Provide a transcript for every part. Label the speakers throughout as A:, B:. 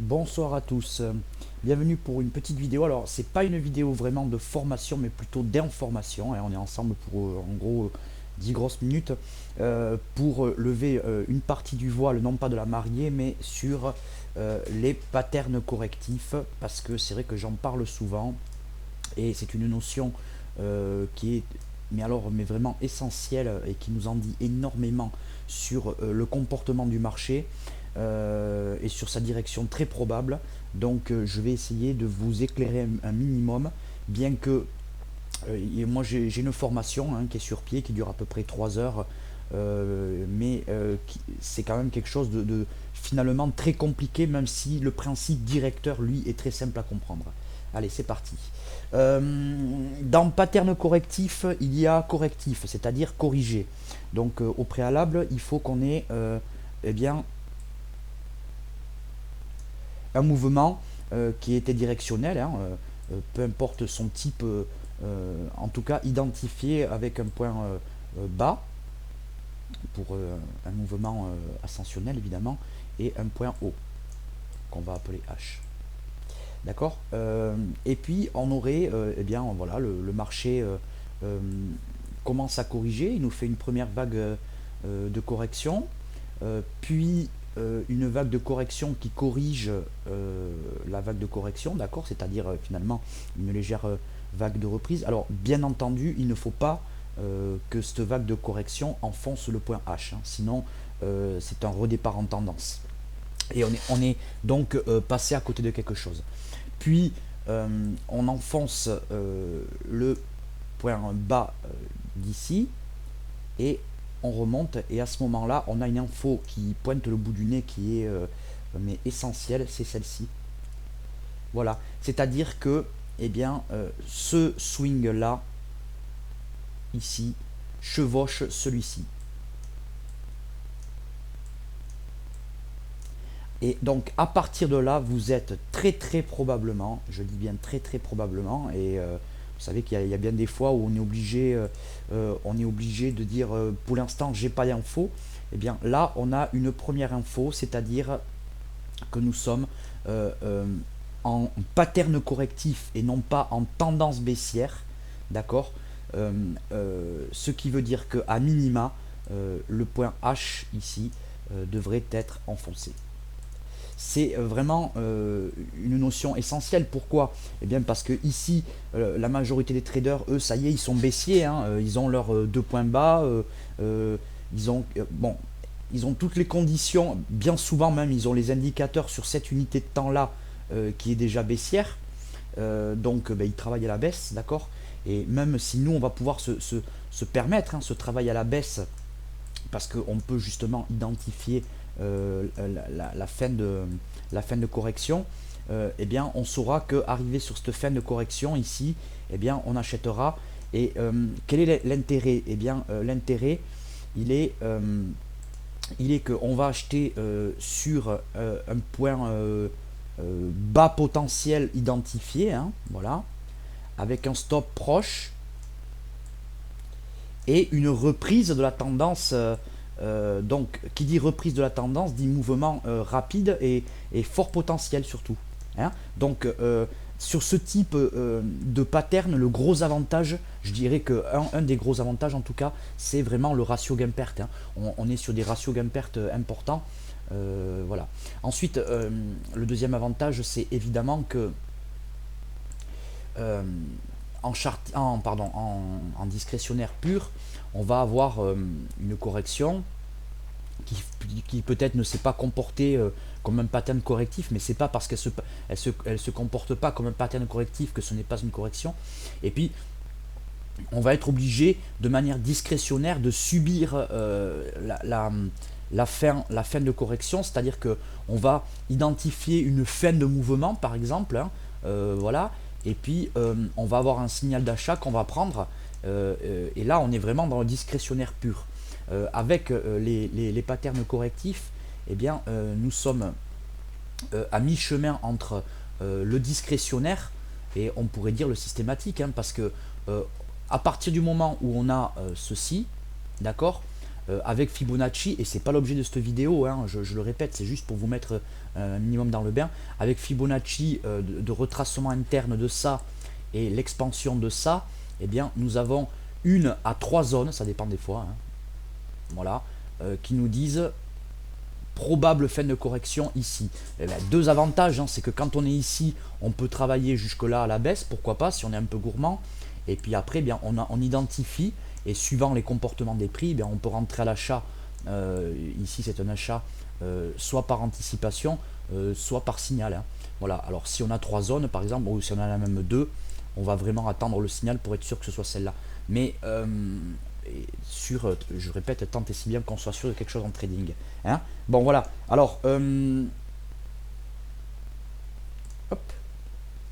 A: Bonsoir à tous, bienvenue pour une petite vidéo. Alors c'est pas une vidéo vraiment de formation mais plutôt d'information, hein. On est ensemble pour en gros 10 grosses minutes pour lever une partie du voile, non pas de la mariée mais sur les patterns correctifs, parce que c'est vrai que j'en parle souvent et c'est une notion qui est mais vraiment essentielle et qui nous en dit énormément sur le comportement du marché et sur sa direction très probable. Donc je vais essayer de vous éclairer un minimum, bien que moi j'ai une formation qui est sur pied, qui dure à peu près 3 heures, mais c'est quand même quelque chose de finalement très compliqué, même si le principe directeur, lui, est très simple à comprendre. Allez, c'est parti. Dans pattern correctif, il y a correctif, c'est-à-dire corriger. Donc au préalable, il faut qu'on ait eh bien, un mouvement qui était directionnel, peu importe son type, en tout cas identifié avec un point bas pour un mouvement ascensionnel évidemment, et un point haut qu'on va appeler H. D'accord. Et puis on aurait, eh bien voilà, le marché euh, commence à corriger, il nous fait une première vague de correction, puis une vague de correction qui corrige la vague de correction, d'accord, c'est-à-dire finalement une légère vague de reprise. Alors bien entendu, il ne faut pas que cette vague de correction enfonce le point H, hein, sinon c'est un redépart en tendance. Et on est donc passé à côté de quelque chose. Puis on enfonce le point bas d'ici et on remonte, et à ce moment là on a une info qui pointe le bout du nez qui est mais essentielle, c'est celle-ci. Voilà, c'est à dire que eh bien ce swing là ici chevauche celui-ci. Et donc à partir de là, vous êtes très probablement, je dis bien très probablement, et vous savez qu'il y a bien des fois où on est obligé de dire pour l'instant j'ai pas d'infos. Et bien là, on a une première info, c'est-à-dire que nous sommes euh, en pattern correctif et non pas en tendance baissière, d'accord. Ce qui veut dire que à minima, le point H ici devrait être enfoncé. C'est vraiment une notion essentielle. Pourquoi? Eh bien parce que ici, la majorité des traders, eux, ça y est, ils sont baissiers, hein, ils ont leurs deux points bas, ils ont bon, ils ont toutes les conditions, bien souvent même, ils ont les indicateurs sur cette unité de temps-là qui est déjà baissière. Donc ben, ils travaillent à la baisse, d'accord. Et même si nous, on va pouvoir se permettre ce travail à la baisse, parce qu'on peut justement identifier la fin de correction, eh bien, on saura qu'arrivé sur cette fin de correction ici, eh bien, on achètera. Et quel est l'intérêt? Eh bien, l'intérêt, il est, il est qu'on va acheter sur un point bas potentiel identifié, hein, voilà, avec un stop proche et une reprise de la tendance. Donc, qui dit reprise de la tendance dit mouvement rapide et fort potentiel surtout, hein. Donc, sur ce type de pattern, le gros avantage, je dirais que un des gros avantages en tout cas, c'est vraiment le ratio gain-perte, hein. On est sur des ratios gain-perte importants. Voilà. Ensuite, le deuxième avantage, c'est évidemment que euh, en discrétionnaire pur, on va avoir une correction qui peut-être ne s'est pas comportée comme un pattern correctif, mais c'est pas parce elle se comporte pas comme un pattern correctif que ce n'est pas une correction. Et puis on va être obligé de manière discrétionnaire de subir la fin de correction, c'est-à-dire que on va identifier une fin de mouvement par exemple, hein, voilà, et puis on va avoir un signal d'achat qu'on va prendre, et là on est vraiment dans le discrétionnaire pur. Avec les patterns correctifs, eh bien, nous sommes à mi-chemin entre le discrétionnaire et on pourrait dire le systématique, hein, parce que à partir du moment où on a ceci, d'accord, avec Fibonacci, et c'est pas l'objet de cette vidéo, hein, je le répète, c'est juste pour vous mettre un minimum dans le bain, avec Fibonacci de retracement interne de ça et l'expansion de ça, eh bien nous avons 1 à 3 zones, ça dépend des fois, hein, voilà, qui nous disent probable fin de correction ici. Eh bien, 2 avantages, hein, c'est que quand on est ici, on peut travailler jusque là à la baisse, pourquoi pas, si on est un peu gourmand, et puis après, eh bien, on identifie, et suivant les comportements des prix, eh bien, on peut rentrer à l'achat, ici c'est un achat, soit par anticipation, soit par signal, hein. Voilà, alors si on a 3 zones par exemple, ou si on en a même 2, on va vraiment attendre le signal pour être sûr que ce soit celle-là. Mais je répète, tant et si bien qu'on soit sûr de quelque chose en trading, hein. Bon voilà, alors hop.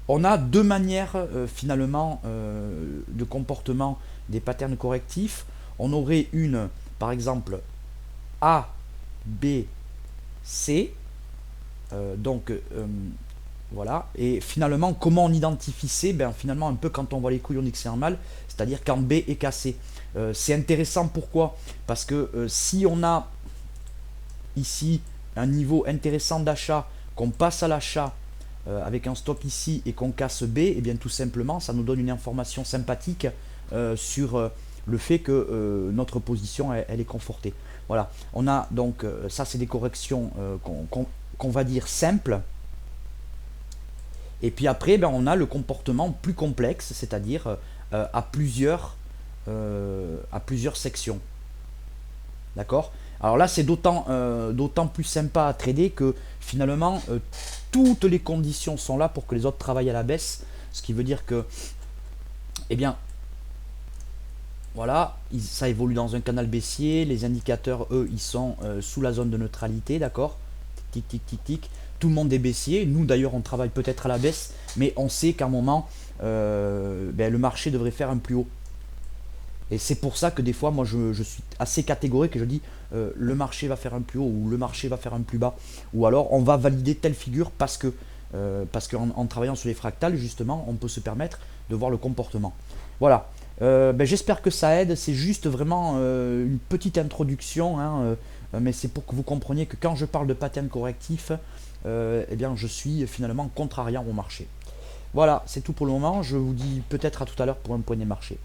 A: On a 2 manières finalement de comportement des patterns correctifs. On aurait une, par exemple, A, B, C. Voilà. Et finalement, comment on identifie C? Ben, finalement, un peu quand on voit les couilles, on dit que c'est normal, c'est-à-dire quand B est cassé. C'est intéressant, pourquoi? Parce que si on a ici un niveau intéressant d'achat, qu'on passe à l'achat avec un stop ici et qu'on casse B, et bien tout simplement ça nous donne une information sympathique sur le fait que notre position elle est confortée. Voilà, on a donc ça c'est des corrections qu'on va dire simples. Et puis après ben, on a le comportement plus complexe, c'est-à-dire à plusieurs sections. D'accord? Alors là, c'est d'autant plus sympa à trader que finalement, toutes les conditions sont là pour que les autres travaillent à la baisse. Ce qui veut dire que, eh bien, voilà, ça évolue dans un canal baissier. Les indicateurs, eux, ils sont sous la zone de neutralité, d'accord? Tic, tic, tic, tic. Tout le monde est baissier. Nous, d'ailleurs, on travaille peut-être à la baisse, mais on sait qu'à un moment, ben, le marché devrait faire un plus haut. Et c'est pour ça que des fois, moi, je suis assez catégorique et je dis le marché va faire un plus haut ou le marché va faire un plus bas. Ou alors, on va valider telle figure parce qu'en travaillant sur les fractales, justement, on peut se permettre de voir le comportement. Voilà. Ben, j'espère que ça aide. C'est juste vraiment une petite introduction, hein, mais c'est pour que vous compreniez que quand je parle de pattern correctif, eh bien, je suis finalement contrariant au marché. Voilà, c'est tout pour le moment. Je vous dis peut-être à tout à l'heure pour un point des marchés.